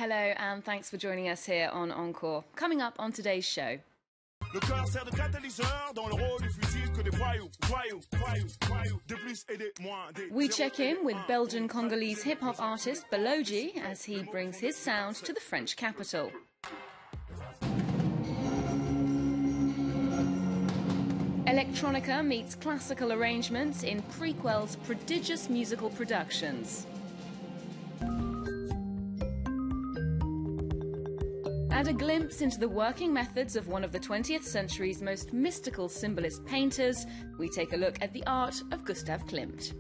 Hello, and thanks for joining us here on Encore. Coming up on today's show. We check in with Belgian-Congolese hip-hop artist Baloji as he brings his sound to the French capital. Electronica meets classical arrangements in Prequell's prodigious musical productions. And a glimpse into the working methods of one of the 20th century's most mystical symbolist painters, we take a look at the art of Gustav Klimt.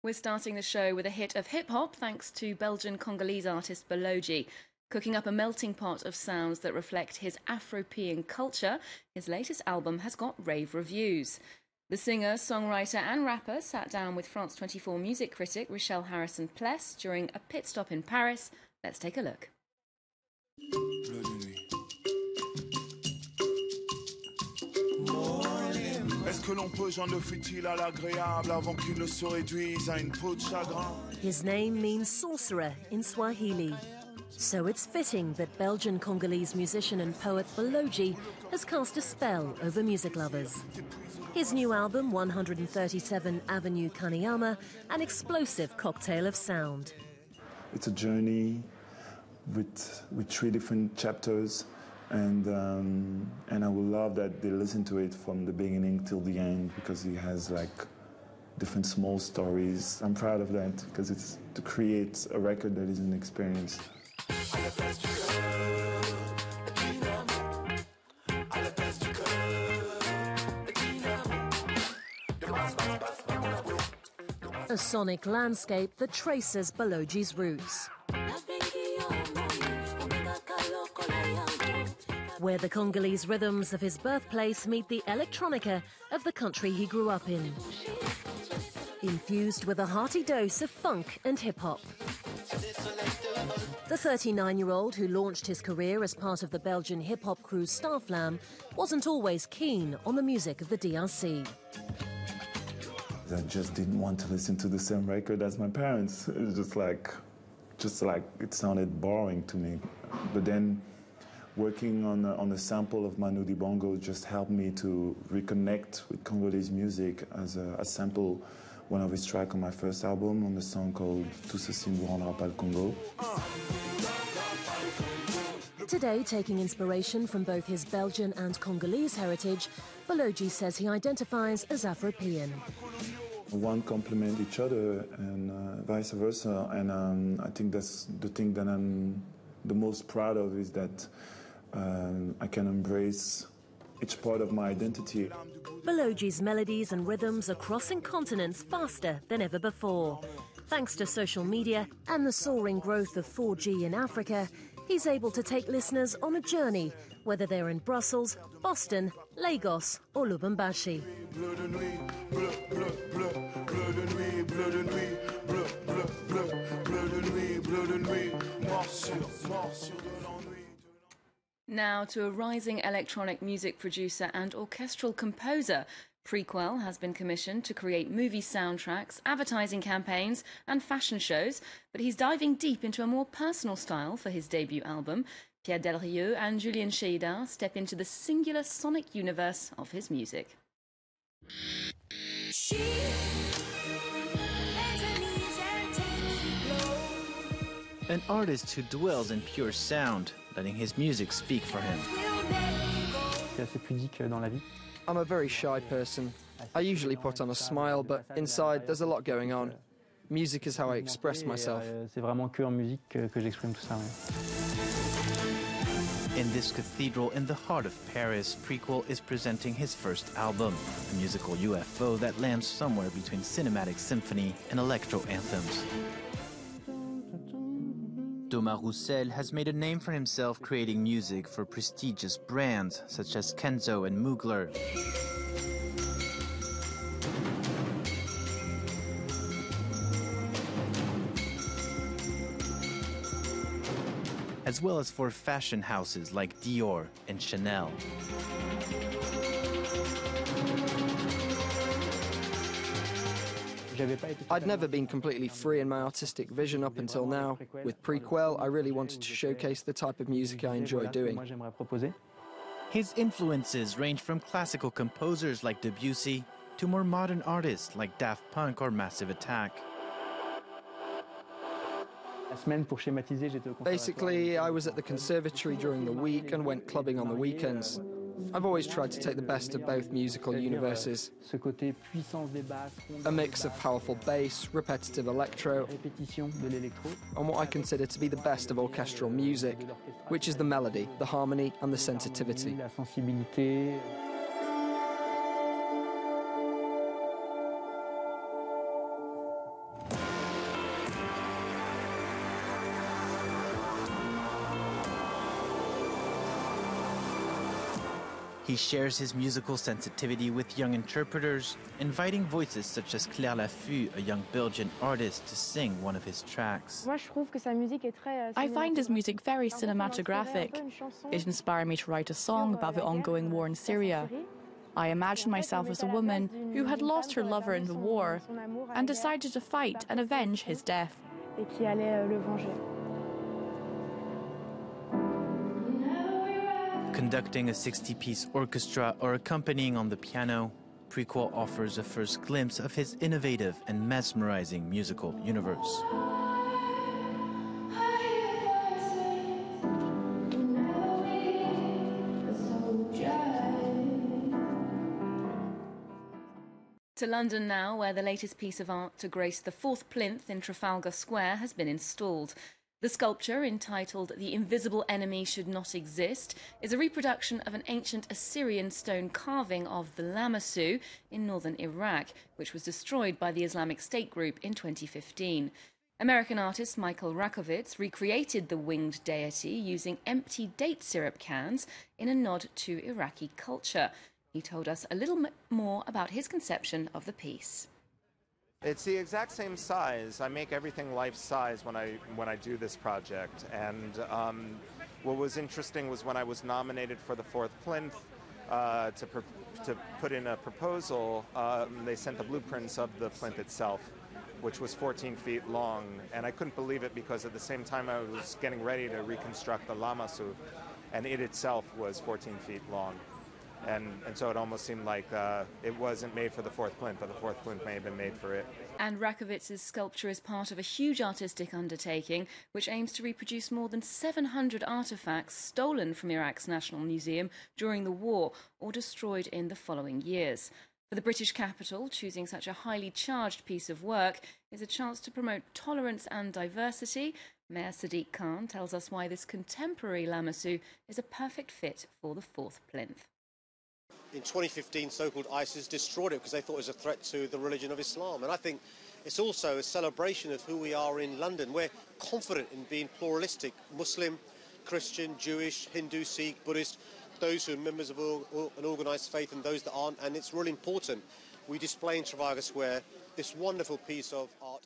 We're starting the show with a hit of hip-hop thanks to Belgian-Congolese artist Baloji. Cooking up a melting pot of sounds that reflect his Afro-European culture, his latest album has got rave reviews. The singer, songwriter and rapper sat down with France 24 music critic Richelle Harrison-Pless during a pit stop in Paris. Let's take a look. His name means sorcerer in Swahili. So it's fitting that Belgian-Congolese musician and poet Baloji has cast a spell over music lovers. His new album, 137 Avenue Kaniyama, an explosive cocktail of sound. It's a journey with 3 different chapters, and I would love that they listen to it from the beginning till the end, because he has like different small stories. I'm proud of that, because it's to create a record that is an experience. A sonic landscape that traces Baloji's roots. Where the Congolese rhythms of his birthplace meet the electronica of the country he grew up in. Infused with a hearty dose of funk and hip-hop. The 39-year-old who launched his career as part of the Belgian hip-hop crew Starflam wasn't always keen on the music of the DRC. I just didn't want to listen to the same record as my parents. It was just like it sounded boring to me. But then working on a sample of Manu Dibango just helped me to reconnect with Congolese music as a sample, one of his tracks on my first album, on the song called Tout ceci ne vous rendra pas le Congo. Today, taking inspiration from both his Belgian and Congolese heritage, Baloji says he identifies as Afro-European. One complement each other and vice versa, and I think that's the thing that I'm the most proud of, is that I can embrace each part of my identity. Baloji's melodies and rhythms are crossing continents faster than ever before. Thanks to social media and the soaring growth of 4G in Africa, he's able to take listeners on a journey, whether they're in Brussels, Boston, Lagos or Lubumbashi. Now to a rising electronic music producer and orchestral composer. Prequel has been commissioned to create movie soundtracks, advertising campaigns and fashion shows, but he's diving deep into a more personal style for his debut album. Pierre Delrieux and Julien Cheydar step into the singular sonic universe of his music. An artist who dwells in pure sound, letting his music speak for him. I'm a very shy person. I usually put on a smile, but inside there's a lot going on. Music is how I express myself. In this cathedral in the heart of Paris, Prequel is presenting his first album, a musical UFO that lands somewhere between cinematic symphony and electro anthems. Thomas Roussel has made a name for himself creating music for prestigious brands such as Kenzo and Mugler. As well as for fashion houses like Dior and Chanel. I'd never been completely free in my artistic vision up until now. With Prequel, I really wanted to showcase the type of music I enjoy doing. His influences range from classical composers like Debussy to more modern artists like Daft Punk or Massive Attack. Basically, I was at the conservatory during the week and went clubbing on the weekends. I've always tried to take the best of both musical universes. A mix of powerful bass, repetitive electro, and what I consider to be the best of orchestral music, which is the melody, the harmony, and the sensitivity. He shares his musical sensitivity with young interpreters, inviting voices such as Claire Laffu, a young Belgian artist, to sing one of his tracks. I find his music very cinematographic. It inspired me to write a song about the ongoing war in Syria. I imagined myself as a woman who had lost her lover in the war and decided to fight and avenge his death. Conducting a 60-piece orchestra or accompanying on the piano, Prequel offers a first glimpse of his innovative and mesmerizing musical universe. To London now, where the latest piece of art to grace the 4th plinth in Trafalgar Square has been installed. The sculpture, entitled "The Invisible Enemy Should Not Exist," is a reproduction of an ancient Assyrian stone carving of the Lamassu in northern Iraq, which was destroyed by the Islamic State group in 2015. American artist Michael Rakovitz recreated the winged deity using empty date syrup cans in a nod to Iraqi culture. He told us a little more about his conception of the piece. It's the exact same size. I make everything life size when I do this project. And what was interesting was when I was nominated for the 4th plinth to put in a proposal, they sent the blueprints of the plinth itself, which was 14 feet long. And I couldn't believe it because at the same time I was getting ready to reconstruct the Lamassu, and it itself was 14 feet long. And so it almost seemed like it wasn't made for the 4th plinth, but the 4th plinth may have been made for it. And Rakovitz's sculpture is part of a huge artistic undertaking which aims to reproduce more than 700 artefacts stolen from Iraq's National Museum during the war or destroyed in the following years. For the British capital, choosing such a highly charged piece of work is a chance to promote tolerance and diversity. Mayor Sadiq Khan tells us why this contemporary Lamassu is a perfect fit for the 4th plinth. In 2015, so-called ISIS destroyed it because they thought it was a threat to the religion of Islam. And I think it's also a celebration of who we are in London. We're confident in being pluralistic, Muslim, Christian, Jewish, Hindu, Sikh, Buddhist, those who are members of an organised faith and those that aren't. And it's really important we display in Trafalgar Square this wonderful piece of art.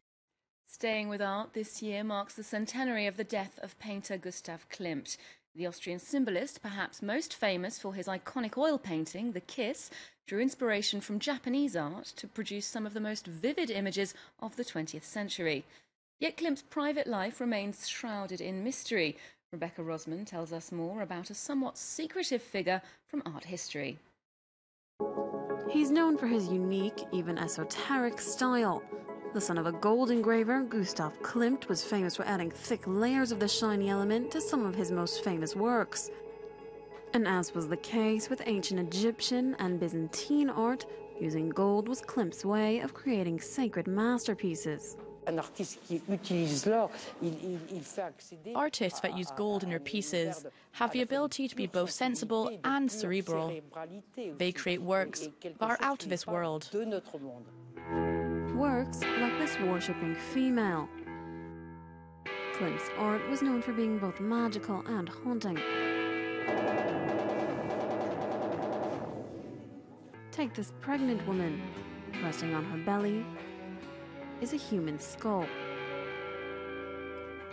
Staying with art, this year marks the centenary of the death of painter Gustav Klimt. The Austrian symbolist, perhaps most famous for his iconic oil painting, The Kiss, drew inspiration from Japanese art to produce some of the most vivid images of the 20th century. Yet Klimt's private life remains shrouded in mystery. Rebecca Rosman tells us more about a somewhat secretive figure from art history. He's known for his unique, even esoteric style. The son of a gold engraver, Gustav Klimt was famous for adding thick layers of the shiny element to some of his most famous works. And as was the case with ancient Egyptian and Byzantine art, using gold was Klimt's way of creating sacred masterpieces. Artists that use gold in their pieces have the ability to be both sensible and cerebral. They create works that are out of this world. Works like this worshipping female. Klimt's art was known for being both magical and haunting. Take this pregnant woman. Resting on her belly is a human skull.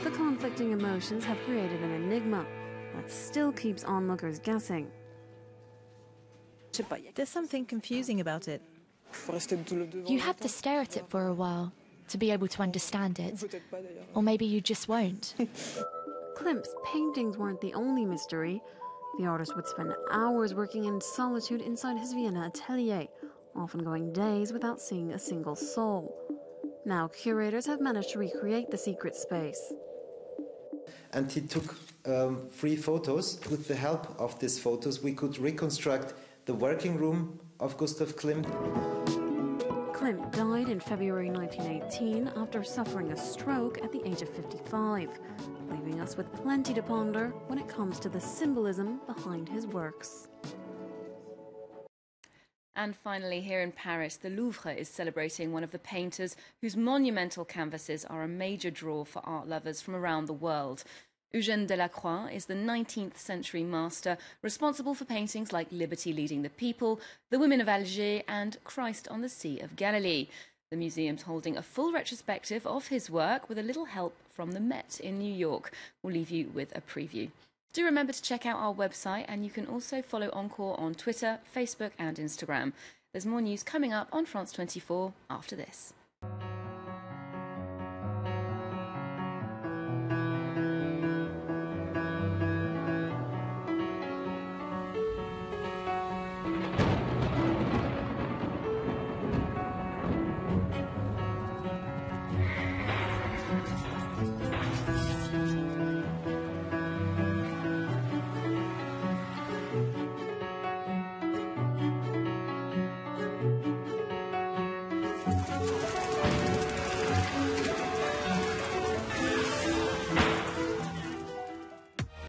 The conflicting emotions have created an enigma that still keeps onlookers guessing. There's something confusing about it. You have to stare at it for a while to be able to understand it. Or maybe you just won't. Klimt's paintings weren't the only mystery. The artist would spend hours working in solitude inside his Vienna atelier, often going days without seeing a single soul. Now curators have managed to recreate the secret space. And he took 3 photos. With the help of these photos, we could reconstruct the working room of Gustav Klimt. Klimt died in February 1918 after suffering a stroke at the age of 55, leaving us with plenty to ponder when it comes to the symbolism behind his works. And finally, here in Paris, the Louvre is celebrating one of the painters whose monumental canvases are a major draw for art lovers from around the world. Eugène Delacroix is the 19th century master responsible for paintings like Liberty Leading the People, The Women of Alger and Christ on the Sea of Galilee. The museum's holding a full retrospective of his work with a little help from the Met in New York. We'll leave you with a preview. Do remember to check out our website, and you can also follow Encore on Twitter, Facebook and Instagram. There's more news coming up on France 24 after this.